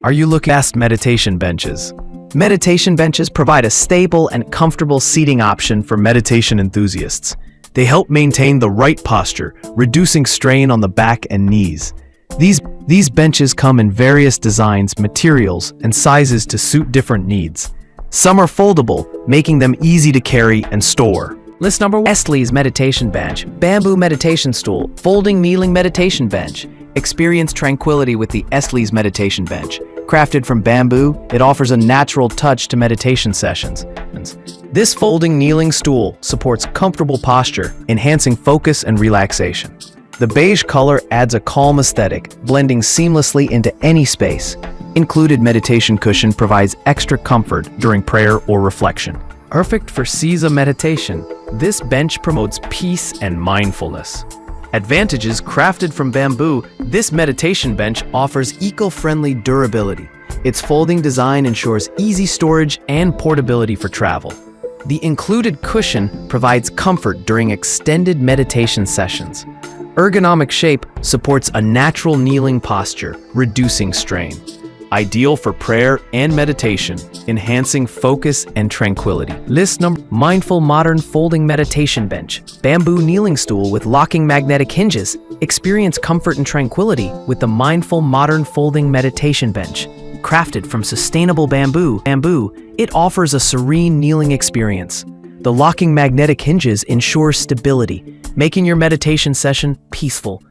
Are you looking at meditation benches? Meditation benches provide a stable and comfortable seating option for meditation enthusiasts. They help maintain the right posture, reducing strain on the back and knees. These benches come in various designs, materials, and sizes to suit different needs. Some are foldable, making them easy to carry and store. List number 1. Estley's Meditation Bench. Bamboo Meditation Stool. Folding Kneeling Meditation Bench. Experience tranquility with the Estley's Meditation Bench. Crafted from bamboo, it offers a natural touch to meditation sessions. This folding kneeling stool supports comfortable posture, enhancing focus and relaxation. The beige color adds a calm aesthetic, blending seamlessly into any space. Included meditation cushion provides extra comfort during prayer or reflection. Perfect for seiza meditation, this bench promotes peace and mindfulness. Advantages: crafted from bamboo, this meditation bench offers eco-friendly durability. Its folding design ensures easy storage and portability for travel. The included cushion provides comfort during extended meditation sessions. Ergonomic shape supports a natural kneeling posture, reducing strain. Ideal for prayer and meditation, enhancing focus and tranquility. List number: Mindful Modern Folding Meditation Bench. Bamboo kneeling stool with locking magnetic hinges. Experience comfort and tranquility with the Mindful Modern Folding Meditation Bench. Crafted from sustainable bamboo, it offers a serene kneeling experience. The locking magnetic hinges ensure stability, making your meditation session peaceful.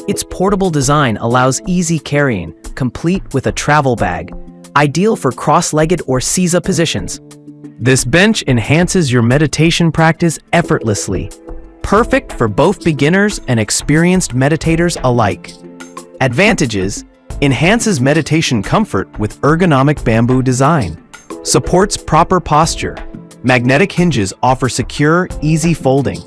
Its portable design allows easy carrying, complete with a travel bag, ideal for cross-legged or seiza positions. This bench enhances your meditation practice effortlessly, perfect for both beginners and experienced meditators alike. Advantages: enhances meditation comfort with ergonomic bamboo design, supports proper posture. Magnetic hinges offer secure, easy folding.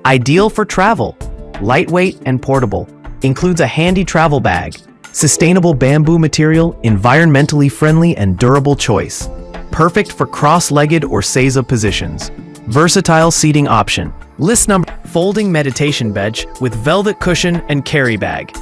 Ideal for travel, lightweight and portable. Includes a handy travel bag. Sustainable bamboo material, environmentally friendly and durable choice. Perfect for cross-legged or seiza positions. Versatile seating option. List number: Folding Meditation Bench with velvet cushion and carry bag.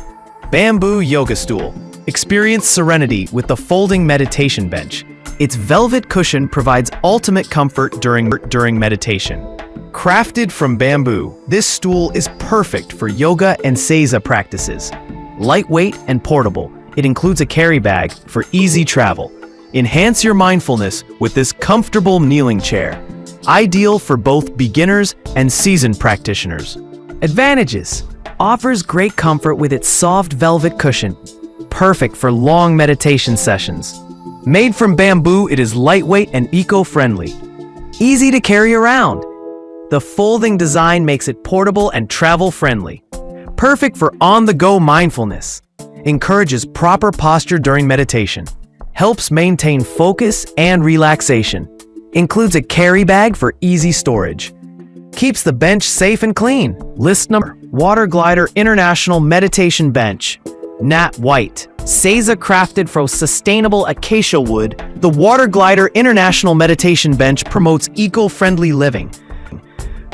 Bamboo Yoga Stool. Experience serenity with the Folding Meditation Bench. Its velvet cushion provides ultimate comfort during meditation. Crafted from bamboo, this stool is perfect for yoga and seiza practices. Lightweight and portable, it includes a carry bag for easy travel. Enhance your mindfulness with this comfortable kneeling chair. Ideal for both beginners and seasoned practitioners. Advantages: offers great comfort with its soft velvet cushion. Perfect for long meditation sessions. Made from bamboo, it is lightweight and eco-friendly. Easy to carry around. The folding design makes it portable and travel-friendly. Perfect for on-the-go mindfulness. Encourages proper posture during meditation. Helps maintain focus and relaxation. Includes a carry bag for easy storage. Keeps the bench safe and clean. List number: Water Glider International Meditation Bench. Nat White. Seiza crafted from sustainable acacia wood, the Water Glider International Meditation Bench promotes eco-friendly living.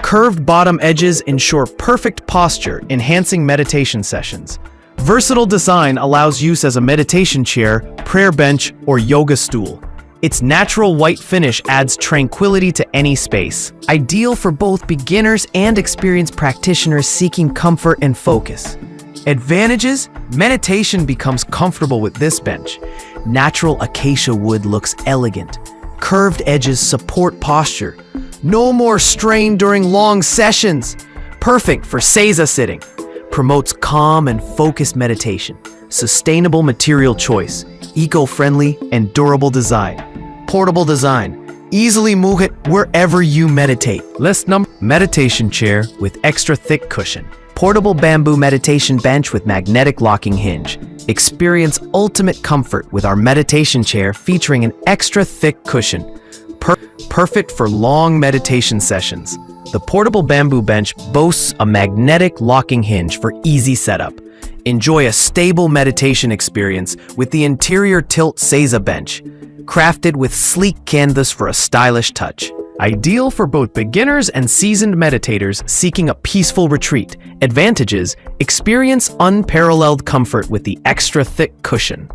Curved bottom edges ensure perfect posture, enhancing meditation sessions. Versatile design allows use as a meditation chair, prayer bench, or yoga stool. Its natural white finish adds tranquility to any space. Ideal for both beginners and experienced practitioners seeking comfort and focus. Advantages: meditation becomes comfortable with this bench. Natural acacia wood looks elegant. Curved edges support posture. No more strain during long sessions. Perfect for seiza sitting. Promotes calm and focused meditation. Sustainable material choice. Eco-friendly and durable design. Portable design. Easily move it wherever you meditate. List number: Meditation chair with extra thick cushion. Portable bamboo meditation bench with magnetic locking hinge. Experience ultimate comfort with our meditation chair featuring an extra thick cushion. Perfect for long meditation sessions. The portable bamboo bench boasts a magnetic locking hinge for easy setup. Enjoy a stable meditation experience with the interior tilt seiza bench. Crafted with sleek canvas for a stylish touch. Ideal for both beginners and seasoned meditators seeking a peaceful retreat. Advantages: experience unparalleled comfort with the extra thick cushion.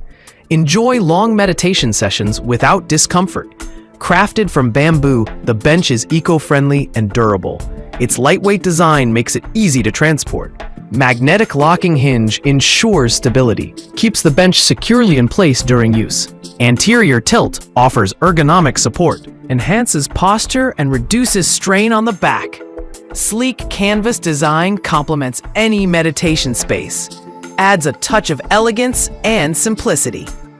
Enjoy long meditation sessions without discomfort. Crafted from bamboo, the bench is eco-friendly and durable. Its lightweight design makes it easy to transport. Magnetic locking hinge ensures stability, keeps the bench securely in place during use. Anterior tilt offers ergonomic support, enhances posture and reduces strain on the back. Sleek canvas design complements any meditation space, adds a touch of elegance and simplicity.